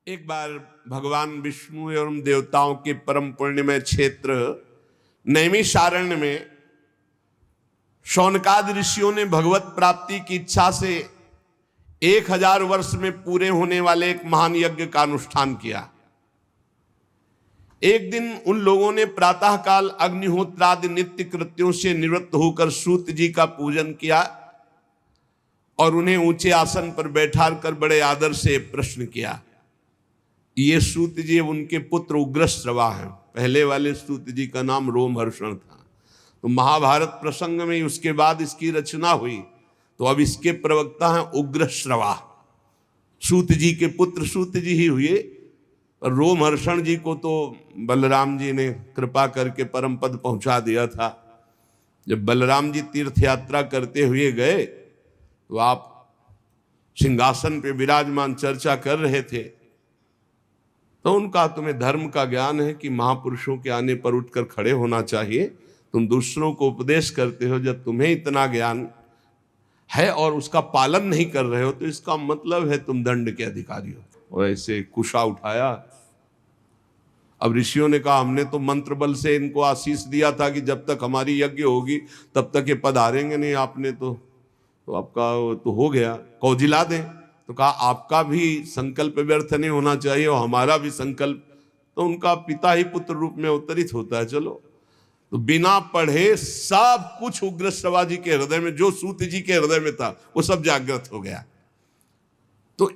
एक बार भगवान विष्णु एवं देवताओं के परम पुण्यमय क्षेत्र नैमिषारण्य में शौनकादि ऋषियों ने भगवत प्राप्ति की इच्छा से 1000 वर्ष में पूरे होने वाले एक महान यज्ञ का अनुष्ठान किया। एक दिन उन लोगों ने प्रातःकाल अग्निहोत्रादि नित्य कृत्यों से निवृत्त होकर सूत जी का पूजन किया और उन्हें ऊंचे आसन पर बैठा कर बड़े आदर से प्रश्न किया। ये सूत जी उनके पुत्र उग्रश्रवा हैं। पहले वाले सूत जी का नाम रोमहर्षण था। तो महाभारत प्रसंग में उसके बाद इसकी रचना हुई, तो अब इसके प्रवक्ता हैं उग्रश्रवा। सूत जी के पुत्र सूत जी ही हुए। रोमहर्षण जी को तो बलराम जी ने कृपा करके परम पद पहुंचा दिया था। जब बलराम जी तीर्थ यात्रा करते हुए गए तो आप सिंहासन पे विराजमान चर्चा कर रहे थे, तो उनका तुम्हें धर्म का ज्ञान है कि महापुरुषों के आने पर उठकर खड़े होना चाहिए। तुम दूसरों को उपदेश करते हो, जब तुम्हें इतना ज्ञान है और उसका पालन नहीं कर रहे हो तो इसका मतलब है तुम दंड के अधिकारी हो। और ऐसे कुशा उठाया। अब ऋषियों ने कहा हमने तो मंत्र बल से इनको आशीष दिया था कि जब तक हमारी यज्ञ होगी तब तक ये पधारेंगे नहीं, आपने तो आपका तो हो गया, कौजिला दें। तो कहा आपका भी संकल्प व्यर्थ नहीं होना चाहिए और हमारा भी संकल्प। तो उनका पिता ही पुत्र रूप में अवतरित होता है। चलो, तो बिना पढ़े सब कुछ उग्रश्रवा जी के हृदय में, जो सूत जी के हृदय में था, वो सब जागृत हो गया। तो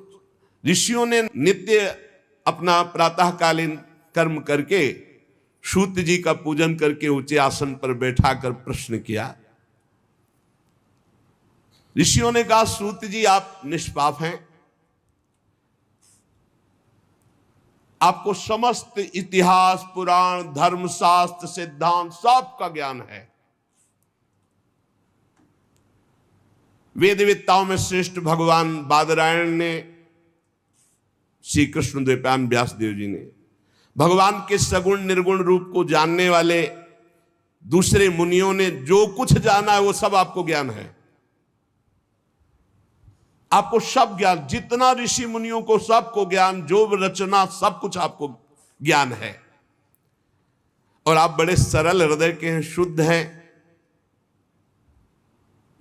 ऋषियों ने नित्य अपना प्रातःकालीन कर्म करके सूत जी का पूजन करके ऊंचे आसन पर बैठाकर प्रश्न किया। ऋषियों ने कहा सूत जी आप निष्पाप हैं, आपको समस्त इतिहास पुराण धर्मशास्त्र सिद्धांत सब का ज्ञान है। वेदविद्ताओं में श्रेष्ठ भगवान बादरायण ने, श्री कृष्ण द्वैपायन व्यास देव जी ने, भगवान के सगुण निर्गुण रूप को जानने वाले दूसरे मुनियों ने जो कुछ जाना है वो सब आपको ज्ञान है। आपको सब ज्ञान, जितना ऋषि मुनियों को सबको ज्ञान, जो रचना सब कुछ आपको ज्ञान है। और आप बड़े सरल हृदय के हैं, शुद्ध हैं।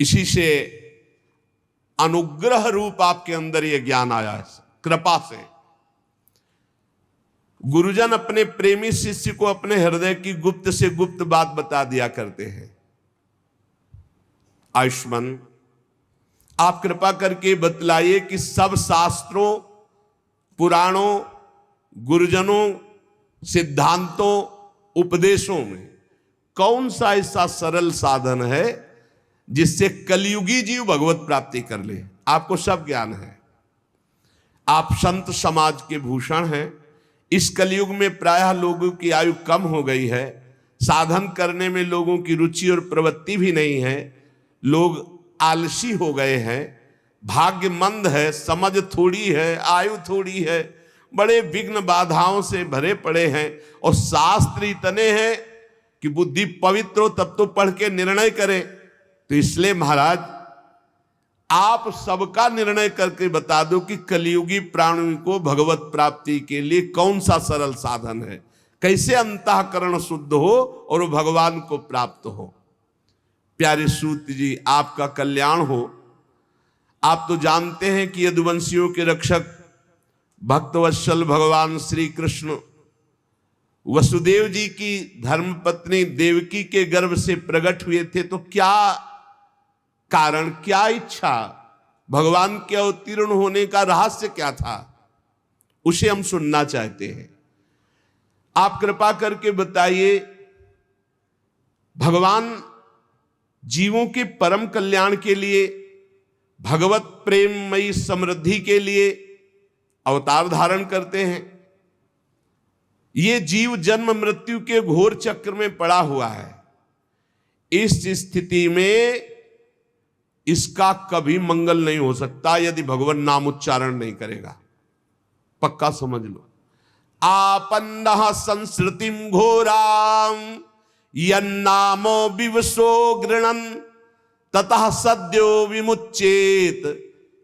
इसी से अनुग्रह रूप आपके अंदर यह ज्ञान आया है, कृपा से। गुरुजन अपने प्रेमी शिष्य को अपने हृदय की गुप्त से गुप्त बात बता दिया करते हैं। आयुष्मान, आप कृपा करके बतलाइए कि सब शास्त्रों पुराणों गुरुजनों सिद्धांतों उपदेशों में कौन सा ऐसा सरल साधन है जिससे कलयुगी जीव भगवत प्राप्ति कर ले। आपको सब ज्ञान है, आप संत समाज के भूषण हैं। इस कलयुग में प्रायः लोगों की आयु कम हो गई है, साधन करने में लोगों की रुचि और प्रवृत्ति भी नहीं है, लोग आलसी हो गए हैं, भाग्य मंद है, समझ थोड़ी है, आयु थोड़ी है, बड़े विघ्न बाधाओं से भरे पड़े हैं। और शास्त्र इतने हैं कि बुद्धि पवित्र हो तब तो पढ़ के निर्णय करें। तो इसलिए महाराज आप सबका निर्णय करके बता दो कि कलियुगी प्राणी को भगवत प्राप्ति के लिए कौन सा सरल साधन है, कैसे अंतःकरण शुद्ध हो और भगवान को प्राप्त हो। प्यारे सूत जी, आपका कल्याण हो। आप तो जानते हैं कि यदुवंशियों के रक्षक भक्तवत्सल भगवान श्री कृष्ण वसुदेव जी की धर्मपत्नी देवकी के गर्भ से प्रकट हुए थे। तो क्या कारण, क्या इच्छा, भगवान के अवतीर्ण होने का रहस्य क्या था, उसे हम सुनना चाहते हैं। आप कृपा करके बताइए। भगवान जीवों के परम कल्याण के लिए, भगवत प्रेममयी समृद्धि के लिए अवतार धारण करते हैं। ये जीव जन्म मृत्यु के घोर चक्र में पड़ा हुआ है। इस स्थिति में इसका कभी मंगल नहीं हो सकता यदि भगवान नाम उच्चारण नहीं करेगा। पक्का समझ लो। आपन्नः संस्कृतिम घोराम यन्नामो विवशो गृणन ततः सद्यो विमुच्येत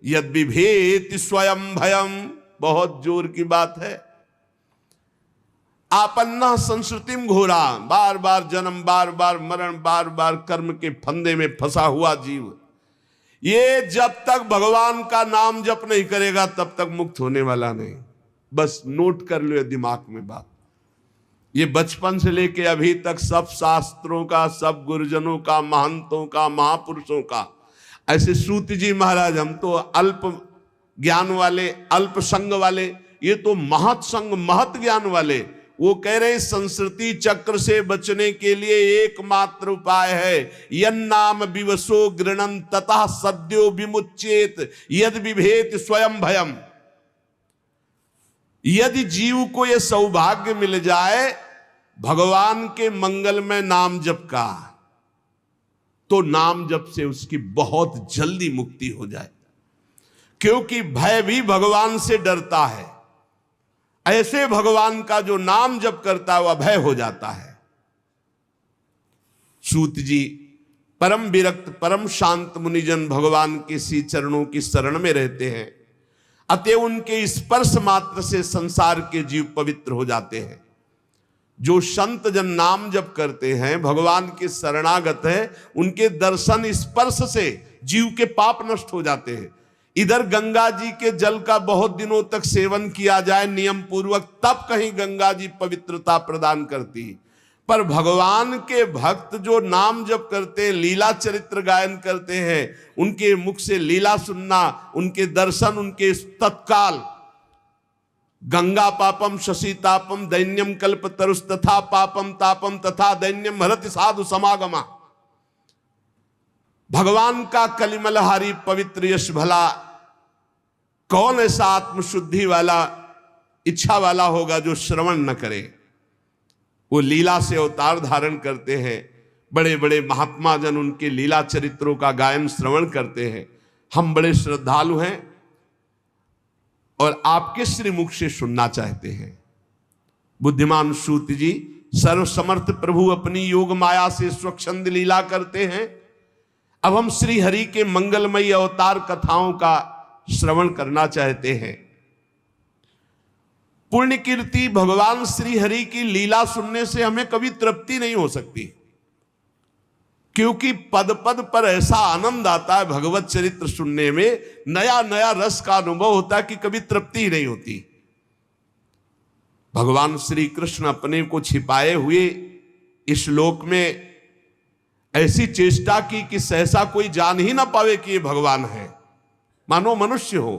यद विभेति स्वयं भयम बहुत जोर की बात है। आपन्ना संस्कृतिम घोरा, बार बार जन्म, बार बार मरण, बार बार कर्म के फंदे में फंसा हुआ जीव, ये जब तक भगवान का नाम जप नहीं करेगा तब तक मुक्त होने वाला नहीं। बस नोट कर लो दिमाग में बात। ये बचपन से लेके अभी तक सब शास्त्रों का, सब गुरुजनों का, महंतों का, महापुरुषों का, ऐसे सूत जी महाराज, हम तो अल्प ज्ञान वाले, अल्प संग वाले, ये तो महत संग, महत ज्ञान वाले, वो कह रहे संस्कृति चक्र से बचने के लिए एकमात्र उपाय है, यन्नाम विवशो गृणन ततः सद्यो विमुच्येत यद विभेत स्वयं भयम। यदि जीव को यह सौभाग्य मिल जाए भगवान के मंगल में नाम जप का, तो नाम जप से उसकी बहुत जल्दी मुक्ति हो जाए, क्योंकि भय भी भगवान से डरता है। ऐसे भगवान का जो नाम जप करता है वह भय हो जाता है। सूत जी परम विरक्त, परम शांत मुनिजन भगवान के श्री चरणों की शरण में रहते हैं, अतः उनके स्पर्श मात्र से संसार के जीव पवित्र हो जाते हैं। जो संत जन नाम जप करते हैं, भगवान के शरणागत हैं, उनके दर्शन स्पर्श से जीव के पाप नष्ट हो जाते हैं। इधर गंगा जी के जल का बहुत दिनों तक सेवन किया जाए नियम पूर्वक, तब कहीं गंगा जी पवित्रता प्रदान करती। पर भगवान के भक्त जो नाम जप करते हैं, लीला चरित्र गायन करते हैं, उनके मुख से लीला सुनना, उनके दर्शन, उनके तत्काल गंगा पापम शशि तापम दैन्यम कल्प तरुस तथा पापम तापम तथा दैन्यम हरति साधु समागमा। भगवान का कलिमलहारी पवित्र यश भला कौन ऐसा आत्मशुद्धि वाला, इच्छा वाला होगा जो श्रवण न करे। वो लीला से अवतार धारण करते हैं, बड़े बड़े महात्मा जन उनके लीला चरित्रों का गायन श्रवण करते हैं। हम बड़े श्रद्धालु हैं और आपके श्रीमुख से सुनना चाहते हैं। बुद्धिमान सूत जी सर्वसमर्थ प्रभु अपनी योग माया से स्वच्छंद लीला करते हैं। अब हम श्री हरि के मंगलमयी अवतार कथाओं का श्रवण करना चाहते हैं। पुण्य कीर्ति भगवान श्री हरि की लीला सुनने से हमें कभी तृप्ति नहीं हो सकती, क्योंकि पद पद पर ऐसा आनंद आता है भगवत चरित्र सुनने में, नया नया रस का अनुभव होता है कि कभी तृप्ति ही नहीं होती। भगवान श्री कृष्ण अपने को छिपाए हुए इस लोक में ऐसी चेष्टा की कि सहसा कोई जान ही ना पावे कि ये भगवान है, मानो मनुष्य हो।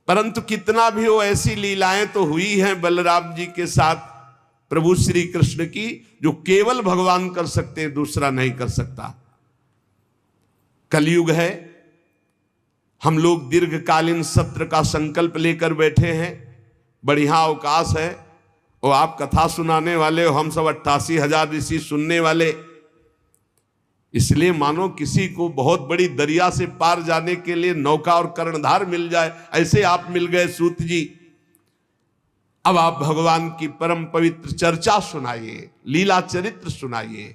परंतु कितना भी हो, ऐसी लीलाएं तो हुई हैं बलराम जी के साथ प्रभु श्री कृष्ण की, जो केवल भगवान कर सकते हैं, दूसरा नहीं कर सकता। कलयुग है, हम लोग दीर्घकालीन सत्र का संकल्प लेकर बैठे हैं, बढ़िया अवकाश है, और आप कथा सुनाने वाले हो, हम सब 88,000 ऋषि सुनने वाले। इसलिए मानो किसी को बहुत बड़ी दरिया से पार जाने के लिए नौका और कर्णधार मिल जाए, ऐसे आप मिल गए सूत जी। अब आप भगवान की परम पवित्र चर्चा सुनाइए, लीला चरित्र सुनाइए।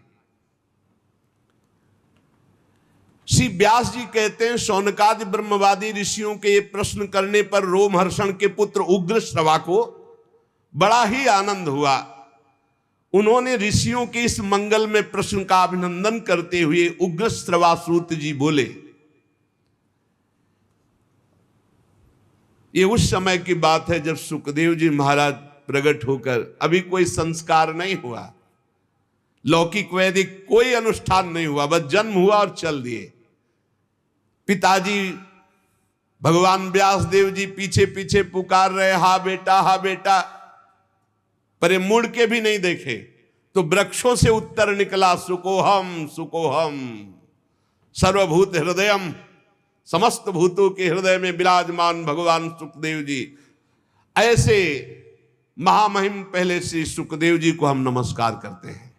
श्री व्यास जी कहते हैं, शौनकादि ब्रह्मवादी ऋषियों के ये प्रश्न करने पर रोमहर्षण के पुत्र उग्र श्रवा को बड़ा ही आनंद हुआ। उन्होंने ऋषियों के इस मंगल में प्रश्न का अभिनंदन करते हुए उग्र श्रवा सूत जी बोले। ये उस समय की बात है जब सुखदेव जी महाराज प्रकट होकर, अभी कोई संस्कार नहीं हुआ, लौकिक वैदिक कोई अनुष्ठान नहीं हुआ, बस जन्म हुआ और चल दिए। पिताजी भगवान व्यास देव जी पीछे पीछे पुकार रहे, हा बेटा, हा बेटा, पर ये मुड़ के भी नहीं देखे। तो वृक्षों से उत्तर निकला, सुकोहम सुकोहम सर्वभूत हृदयम, समस्त भूतों के हृदय में विराजमान भगवान सुखदेव जी। ऐसे महामहिम पहले श्री सुखदेव जी को हम नमस्कार करते हैं।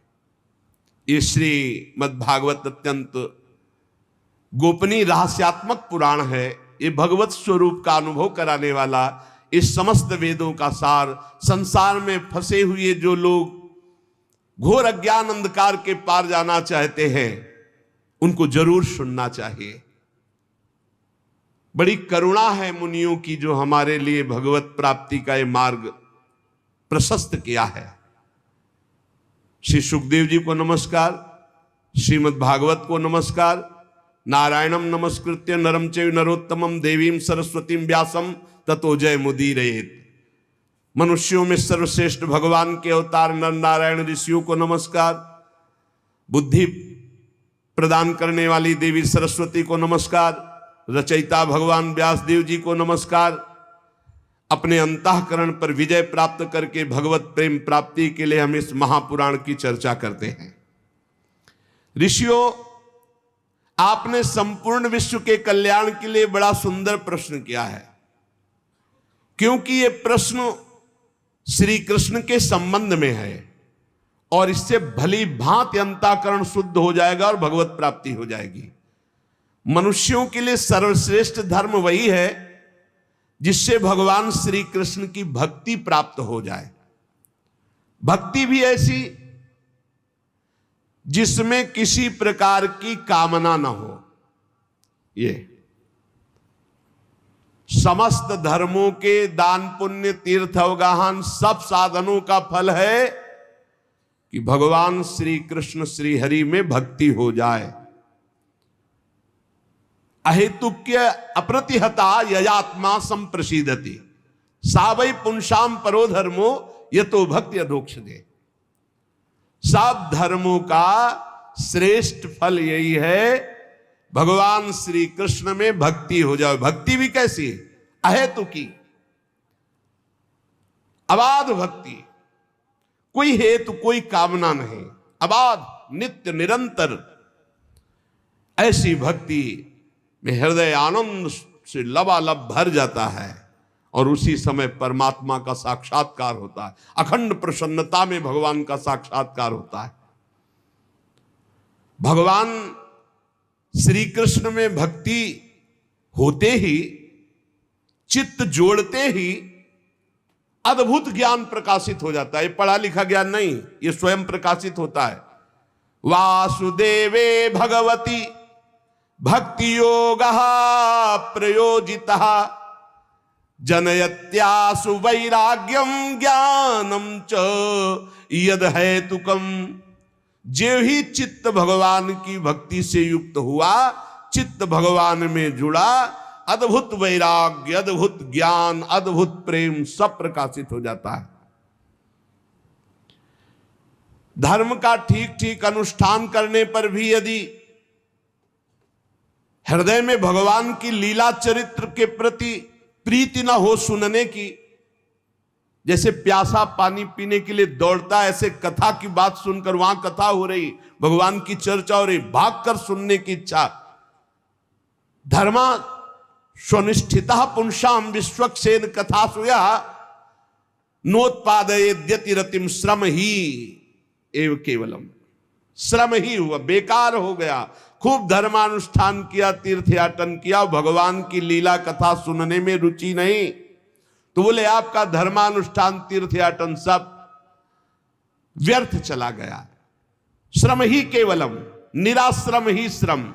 ये श्री मद्भागवत अत्यंत गोपनीय रहस्यात्मक पुराण है। ये भगवत स्वरूप का अनुभव कराने वाला, इस समस्त वेदों का सार, संसार में फंसे हुए जो लोग घोर अज्ञान अंधकार के पार जाना चाहते हैं, उनको जरूर सुनना चाहिए। बड़ी करुणा है मुनियों की जो हमारे लिए भगवत प्राप्ति का ये मार्ग प्रशस्त किया है। श्री सुखदेव जी को नमस्कार, श्रीमद् भागवत को नमस्कार। नारायणम नमस्कृत्य नरम चैव नरोत्तमम देवीं सरस्वतीं व्यासम ततो जय मुदीरयेत्। मनुष्यों में सर्वश्रेष्ठ भगवान के अवतार नर नारायण ऋषियों को नमस्कार। बुद्धि प्रदान करने वाली देवी सरस्वती को नमस्कार। रचयिता भगवान व्यास देव जी को नमस्कार। अपने अंतःकरण पर विजय प्राप्त करके भगवत प्रेम प्राप्ति के लिए हम इस महापुराण की चर्चा करते हैं। ऋषियों, आपने संपूर्ण विश्व के कल्याण के लिए बड़ा सुंदर प्रश्न किया है, क्योंकि ये प्रश्न श्री कृष्ण के संबंध में है और इससे भली भांति अंतःकरण शुद्ध हो जाएगा और भगवत प्राप्ति हो जाएगी। मनुष्यों के लिए सर्वश्रेष्ठ धर्म वही है जिससे भगवान श्री कृष्ण की भक्ति प्राप्त हो जाए। भक्ति भी ऐसी जिसमें किसी प्रकार की कामना न हो। ये समस्त धर्मों के दान पुण्य तीर्थ अवगाहन सब साधनों का फल है कि भगवान श्री कृष्ण श्री हरि में भक्ति हो जाए। अहेतुक्य अप्रतिहता ययात्मा संप्रसीदति सा वै पुंसाम परो धर्मो यतो भक्ति अधोक्षते। सब धर्मों का श्रेष्ठ फल यही है भगवान श्री कृष्ण में भक्ति हो जाए। भक्ति भी कैसी? अहेतुकी, अबाध भक्ति, कोई हेतु कोई कामना नहीं, अबाध नित्य निरंतर। ऐसी भक्ति में हृदय आनंद से लबालब भर जाता है और उसी समय परमात्मा का साक्षात्कार होता है। अखंड प्रसन्नता में भगवान का साक्षात्कार होता है। भगवान श्री कृष्ण में भक्ति होते ही, चित्त जोड़ते ही अद्भुत ज्ञान प्रकाशित हो जाता है। ये पढ़ा लिखा ज्ञान नहीं, ये स्वयं प्रकाशित होता है। वासुदेवे भगवती भक्ति योगः प्रयोजितः जनयत्यासु वैराग्यम ज्ञानम च यद हेतुकम। जो ही चित्त भगवान की भक्ति से युक्त हुआ, चित्त भगवान में जुड़ा, अद्भुत वैराग्य, अद्भुत ज्ञान, अद्भुत प्रेम सब प्रकाशित हो जाता है। धर्म का ठीक ठीक अनुष्ठान करने पर भी यदि हृदय में भगवान की लीला चरित्र के प्रति प्रीति ना हो सुनने की, जैसे प्यासा पानी पीने के लिए दौड़ता, ऐसे कथा की बात सुनकर, वहां कथा हो रही, भगवान की चर्चा हो रही, भागकर सुनने की इच्छा। धर्मा स्वनिष्ठिता पुंसाम विश्वक्सेन कथा सुया नोत्पादयेद्यति रतिम। श्रम ही एव केवलम, श्रम ही हुआ, बेकार हो गया। खूब धर्मानुष्ठान किया, तीर्थयाटन किया, भगवान की लीला कथा सुनने में रुचि नहीं, तो बोले आपका धर्मानुष्ठान तीर्थयाटन सब व्यर्थ चला गया। श्रम ही केवलम, निराश्रम ही श्रम।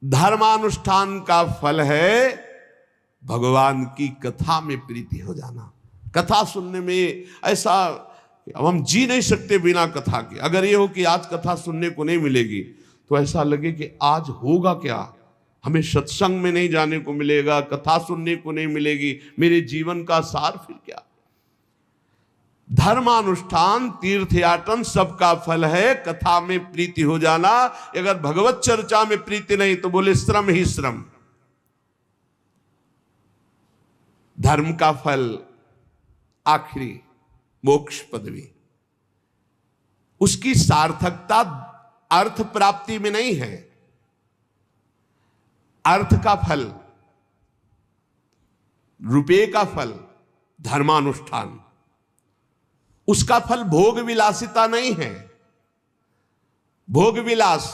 धर्मानुष्ठान का फल है भगवान की कथा में प्रीति हो जाना। कथा सुनने में ऐसा, अब हम जी नहीं सकते बिना कथा के। अगर ये हो कि आज कथा सुनने को नहीं मिलेगी तो ऐसा लगे कि आज होगा क्या, हमें सत्संग में नहीं जाने को मिलेगा, कथा सुनने को नहीं मिलेगी, मेरे जीवन का सार फिर क्या। धर्मानुष्ठान तीर्थयाटन सबका फल है कथा में प्रीति हो जाना। अगर भगवत चर्चा में प्रीति नहीं तो बोले श्रम ही श्रम। धर्म का फल आखिरी मोक्ष पदवी, उसकी सार्थकता अर्थ प्राप्ति में नहीं है। अर्थ का फल, रुपये का फल धर्मानुष्ठान, उसका फल भोग विलासिता नहीं है। भोग विलास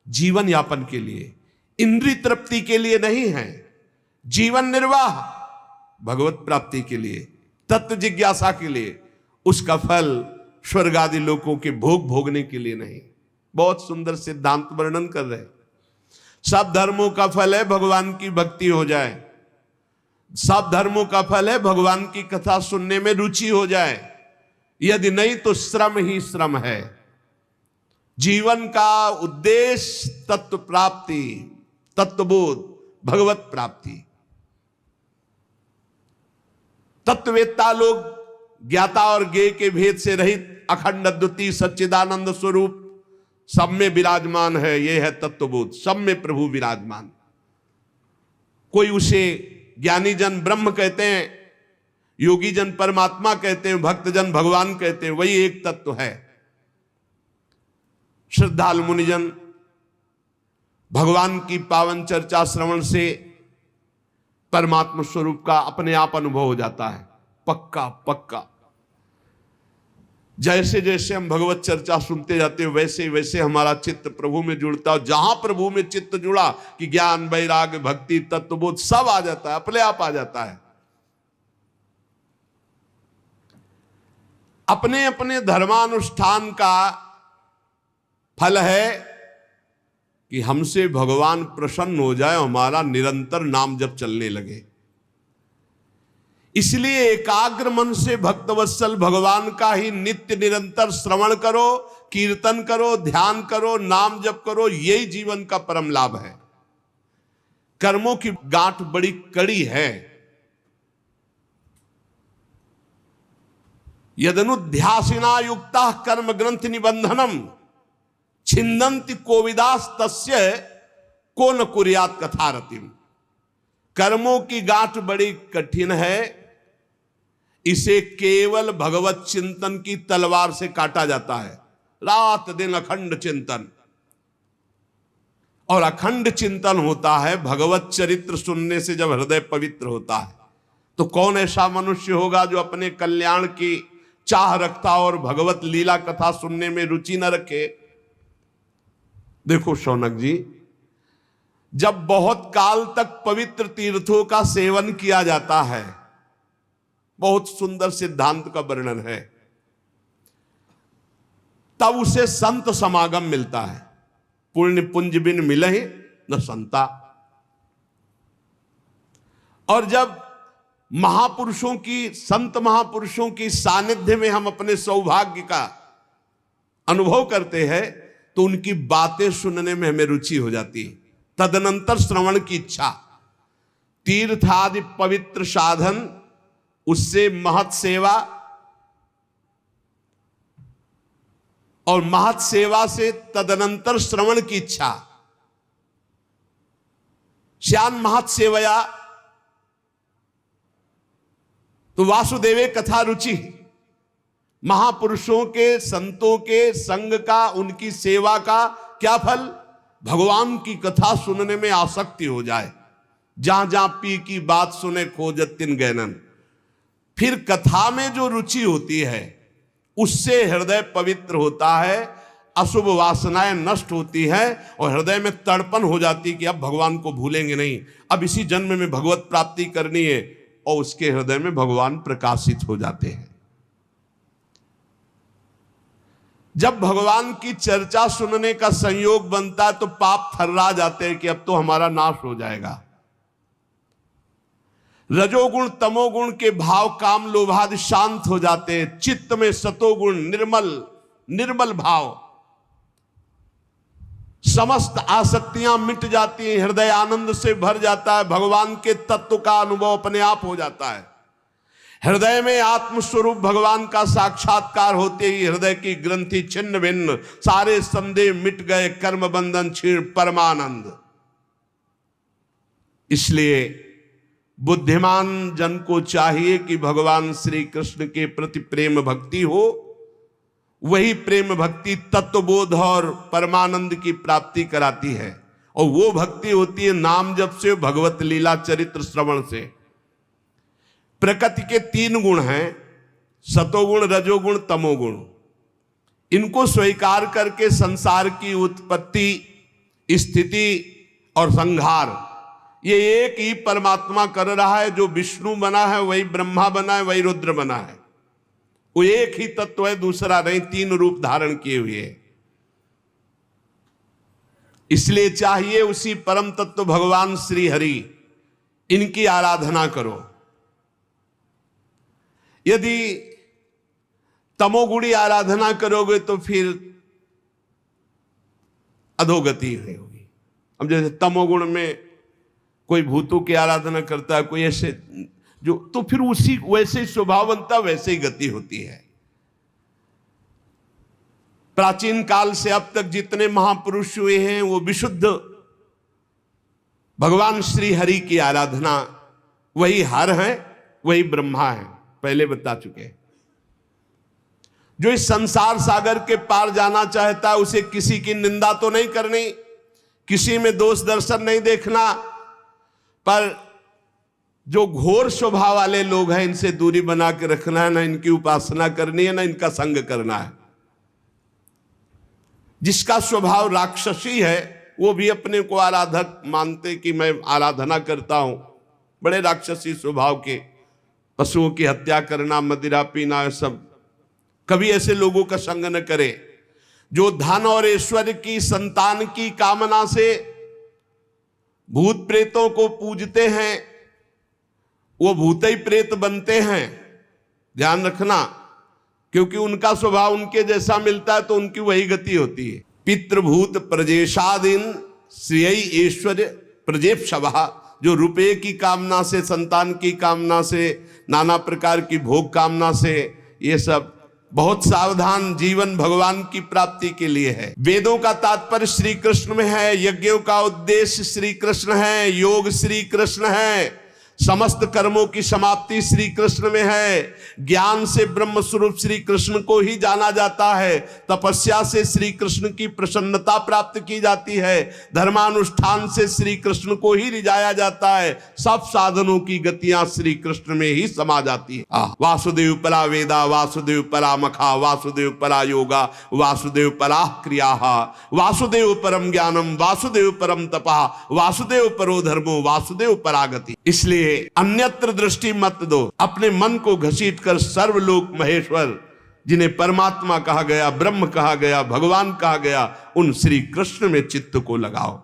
जीवन यापन के लिए, इंद्रिय तृप्ति के लिए नहीं है। जीवन निर्वाह भगवत प्राप्ति के लिए, तत्व जिज्ञासा के लिए, उसका फल स्वर्ग आदि लोकों के भोग भोगने के लिए नहीं। बहुत सुंदर सिद्धांत वर्णन कर रहे हैं। सब धर्मों का फल है भगवान की भक्ति हो जाए, सब धर्मों का फल है भगवान की कथा सुनने में रुचि हो जाए। यदि नहीं तो श्रम ही श्रम है। जीवन का उद्देश्य तत्व प्राप्ति, तत्वबोध, भगवत प्राप्ति। तत्ववेत्ता लोग ज्ञाता और ज्ञेय के भेद से रहित अखंड अद्वितीय सच्चिदानंद स्वरूप सब में विराजमान है। यह है तत्वबोध, सब में प्रभु विराजमान। कोई उसे ज्ञानी जन ब्रह्म कहते हैं, योगी जन परमात्मा कहते हैं, भक्त जन भगवान कहते हैं, वही एक तत्व है। श्रद्धालु मुनिजन भगवान की पावन चर्चा श्रवण से परमात्मा स्वरूप का अपने आप अनुभव हो जाता है, पक्का पक्का। जैसे जैसे हम भगवत चर्चा सुनते जाते हैं वैसे वैसे हमारा चित्त प्रभु में जुड़ता है। जहां प्रभु में चित्त जुड़ा कि ज्ञान, वैराग्य, भक्ति, तत्वबोध सब आ जाता है, अपने आप आ जाता है। अपने अपने धर्मानुष्ठान का फल है कि हमसे भगवान प्रसन्न हो जाए, हमारा निरंतर नाम जप चलने लगे। इसलिए एकाग्र मन से भक्तवत्सल भगवान का ही नित्य निरंतर श्रवण करो, कीर्तन करो, ध्यान करो, नाम जप करो। यही जीवन का परम लाभ है। कर्मों की गांठ बड़ी कड़ी है। यदनुध्यासिना युक्ता कर्म ग्रंथ निबंधनम छिन्दन्ति कोविदास तस्य को न कुर्यात कथारतिम। कर्मों की गांठ बड़ी कठिन है, इसे केवल भगवत चिंतन की तलवार से काटा जाता है। रात दिन अखंड चिंतन, और अखंड चिंतन होता है भगवत चरित्र सुनने से। जब हृदय पवित्र होता है तो कौन ऐसा मनुष्य होगा जो अपने कल्याण की चाह रखता और भगवत लीला कथा सुनने में रुचि न रखे। देखो शौनक जी, जब बहुत काल तक पवित्र तीर्थों का सेवन किया जाता है, बहुत सुंदर सिद्धांत का वर्णन है, तब उसे संत समागम मिलता है। पुण्य पुंज बिन मिलहि न संता। और जब महापुरुषों की, संत महापुरुषों की सानिध्य में हम अपने सौभाग्य का अनुभव करते हैं तो उनकी बातें सुनने में हमें रुचि हो जाती है। तदनंतर श्रवण की इच्छा। तीर्थ आदि पवित्र साधन, उससे महत सेवा, और महत सेवा से तदनंतर श्रवण की इच्छा। श्यान महत सेवया तो वासुदेवे कथा रुचि। महापुरुषों के, संतों के संग का, उनकी सेवा का क्या फल? भगवान की कथा सुनने में आसक्ति हो जाए। जहां जहां पी की बात सुने खोजत तिन गैनन। फिर कथा में जो रुचि होती है उससे हृदय पवित्र होता है, अशुभ वासनाएं नष्ट होती है और हृदय में तड़पन हो जाती कि अब भगवान को भूलेंगे नहीं, अब इसी जन्म में भगवत प्राप्ति करनी है, और उसके हृदय में भगवान प्रकाशित हो जाते हैं। जब भगवान की चर्चा सुनने का संयोग बनता है तो पाप थर्रा जाते हैं कि अब तो हमारा नाश हो जाएगा। रजोगुण तमोगुण के भाव काम लोभादि शांत हो जाते हैं। चित्त में सतोगुण निर्मल भाव, समस्त आसक्तियां मिट जाती हैं, हृदय आनंद से भर जाता है, भगवान के तत्व का अनुभव अपने आप हो जाता है। हृदय में आत्मस्वरूप भगवान का साक्षात्कार होते ही हृदय की ग्रंथि छिन्न भिन्न, सारे संदेह मिट गए, कर्म बंधन क्षीण, परमानंद। इसलिए बुद्धिमान जन को चाहिए कि भगवान श्री कृष्ण के प्रति प्रेम भक्ति हो। वही प्रेम भक्ति तत्वबोध और परमानंद की प्राप्ति कराती है, और वो भक्ति होती है नाम जप से, भगवत लीला चरित्र श्रवण से। प्रकृति के 3 गुण हैं, सतोगुण, रजोगुण, तमोगुण। इनको स्वीकार करके संसार की उत्पत्ति, स्थिति और संहार ये एक ही परमात्मा कर रहा है। जो विष्णु बना है वही ब्रह्मा बना है, वही रुद्र बना है। वो एक ही तत्व है, दूसरा नहीं, 3 रूप धारण किए हुए। इसलिए चाहिए उसी परम तत्व भगवान श्री हरि, इनकी आराधना करो। यदि तमोगुणी आराधना करोगे तो फिर अधोगति होगी। अब जैसे तमोगुण में कोई भूतों की आराधना करता है, कोई ऐसे जो, तो फिर उसी वैसे स्वभाव बनता, वैसे ही गति होती है। प्राचीन काल से अब तक जितने महापुरुष हुए हैं वो विशुद्ध भगवान श्री हरि की आराधना, वही हर है, वही ब्रह्मा है, पहले बता चुके हैं। जो इस संसार सागर के पार जाना चाहता है उसे किसी की निंदा तो नहीं करनी, किसी में दोष दर्शन नहीं देखना, पर जो घोर स्वभाव वाले लोग हैं इनसे दूरी बना के रखना है, ना इनकी उपासना करनी है, ना इनका संग करना है। जिसका स्वभाव राक्षसी है वो भी अपने को आराधक मानते कि मैं आराधना करता हूं, बड़े राक्षसी स्वभाव के, पशुओं की हत्या करना, मदिरा पीना, सब। कभी ऐसे लोगों का संग न करे जो धन और ऐश्वर्य की, संतान की कामना से भूत प्रेतों को पूजते हैं, वो भूत ही प्रेत बनते हैं। ध्यान रखना, क्योंकि उनका स्वभाव उनके जैसा मिलता है तो उनकी वही गति होती है। पितृभूत प्रजेशादीन श्रेय ऐश्वर्य प्रजेप्सभा, जो रुपये की कामना से, संतान की कामना से, नाना प्रकार की भोग कामना से, ये सब बहुत सावधान। जीवन भगवान की प्राप्ति के लिए है। वेदों का तात्पर्य श्री कृष्ण में है, यज्ञों का उद्देश्य श्री कृष्ण है, योग श्री कृष्ण है, समस्त कर्मों की समाप्ति श्री कृष्ण में है। ज्ञान से ब्रह्म स्वरूप श्री कृष्ण को ही जाना जाता है, तपस्या से श्री कृष्ण की प्रसन्नता प्राप्त की जाती है, धर्मानुष्ठान से श्री कृष्ण को ही रिझाया जाता है। सब साधनों की गतियां श्री कृष्ण में ही समा जाती है। वासुदेव परा वेदा, वासुदेव परा मखा, वासुदेव परा योगा, वासुदेव परा क्रिया, वासुदेव परम ज्ञानम, वासुदेव परम तपा, वासुदेव परो धर्मो, वासुदेव परागति। इसलिए अन्यत्र दृष्टि मत दो, अपने मन को घसीट कर सर्वलोक महेश्वर, जिन्हें परमात्मा कहा गया, ब्रह्म कहा गया, भगवान कहा गया, उन श्री कृष्ण में चित्त को लगाओ।